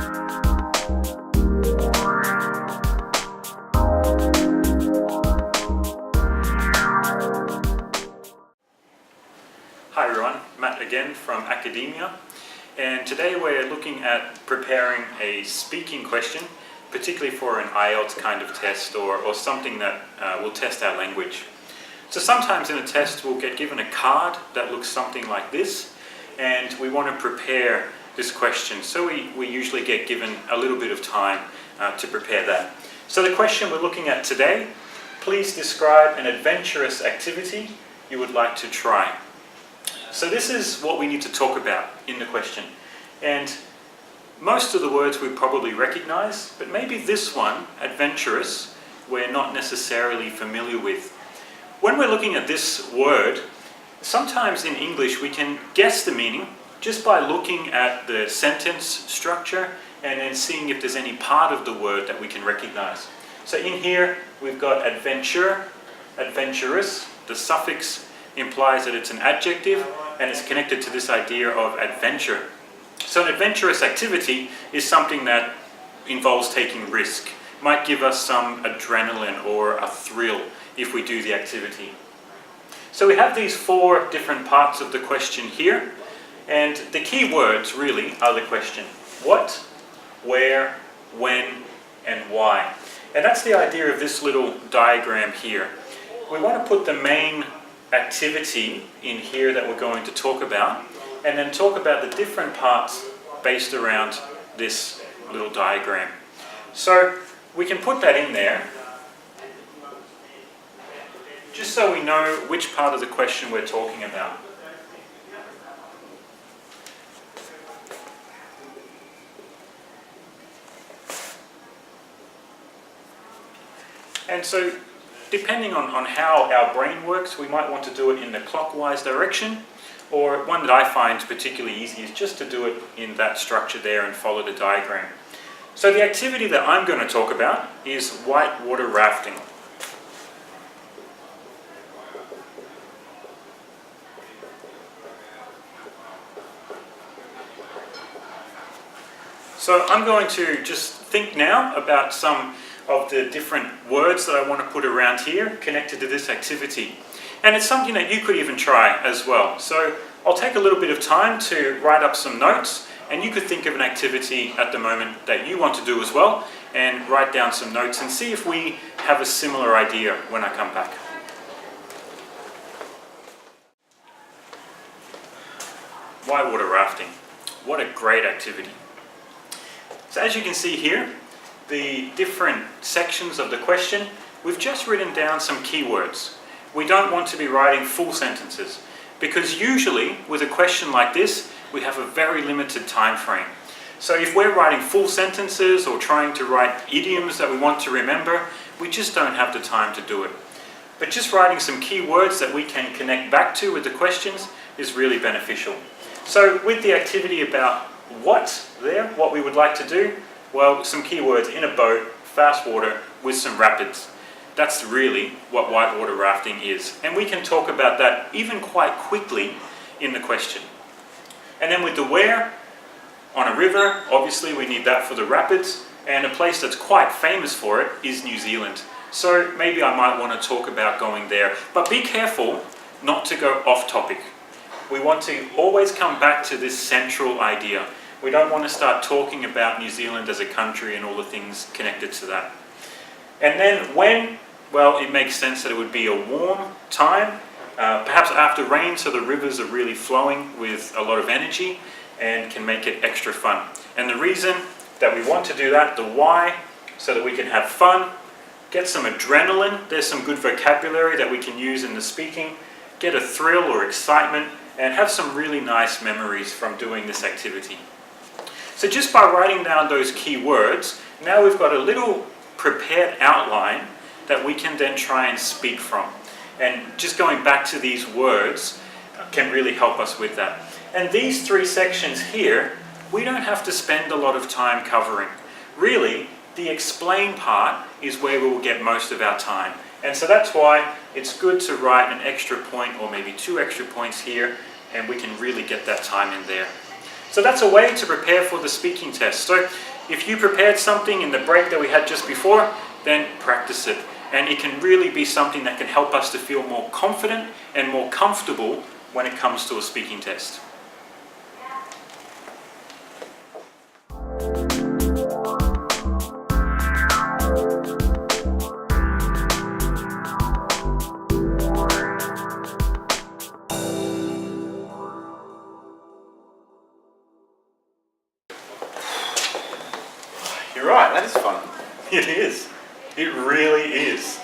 Hi everyone, Matt again from Academia, and today we're looking at preparing a speaking question, particularly for an IELTS kind of test or something that will test our language. So sometimes in a test we'll get given a card that looks something like this, and we want to prepare this question. So we usually get given a little bit of time to prepare that. So the question we're looking at today, please describe an adventurous activity you would like to try. So this is what we need to talk about in the question. And most of the words we probably recognize, but maybe this one, adventurous, we're not necessarily familiar with. When we're looking at this word, sometimes in English we can guess the meaning just by looking at the sentence structure and then seeing if there's any part of the word that we can recognize. So in here we've got adventure, adventurous. The suffix implies that it's an adjective and it's connected to this idea of adventure. So an adventurous activity is something that involves taking risk. Might give us some adrenaline or a thrill if we do the activity. So we have these four different parts of the question here, and the key words really are the question: what, where, when, and why. And that's the idea of this little diagram here. We want to put the main activity in here that we're going to talk about, and then talk about the different parts based around this little diagram. So we can put that in there just so we know which part of the question we're talking about. And so depending on how our brain works, we might want to do it in the clockwise direction, or one that I find particularly easy is just to do it in that structure there and follow the diagram. So the activity that I'm going to talk about is whitewater rafting. So I'm going to just think now about some of the different words that I want to put around here connected to this activity. And it's something that you could even try as well. So I'll take a little bit of time to write up some notes, and you could think of an activity at the moment that you want to do as well, and write down some notes and see if we have a similar idea when I come back. Whitewater rafting. What a great activity. So as you can see here, the different sections of the question, we've just written down some keywords. We don't want to be writing full sentences, because usually with a question like this, we have a very limited time frame. So if we're writing full sentences or trying to write idioms that we want to remember, we just don't have the time to do it. But just writing some keywords that we can connect back to with the questions is really beneficial. So with the activity about what we would like to do, well, some keywords: in a boat, fast water, with some rapids. That's really what whitewater rafting is. And we can talk about that even quite quickly in the question. And then with the where, on a river, obviously we need that for the rapids. And a place that's quite famous for it is New Zealand. So maybe I might want to talk about going there. But be careful not to go off topic. We want to always come back to this central idea. We don't want to start talking about New Zealand as a country and all the things connected to that. And then when, well, it makes sense that it would be a warm time, perhaps after rain, so the rivers are really flowing with a lot of energy and can make it extra fun. And the reason that we want to do that, the why, so that we can have fun, get some adrenaline. There's some good vocabulary that we can use in the speaking, get a thrill or excitement, and have some really nice memories from doing this activity. So just by writing down those key words, now we've got a little prepared outline that we can then try and speak from. And just going back to these words can really help us with that. And these three sections here, we don't have to spend a lot of time covering. Really, the explain part is where we will get most of our time. And so that's why it's good to write an extra point or maybe 2 extra points here, and we can really get that time in there. So that's a way to prepare for the speaking test. So if you prepared something in the break that we had just before, then practice it. And it can really be something that can help us to feel more confident and more comfortable when it comes to a speaking test. You're right, that is fun. It is. It really is.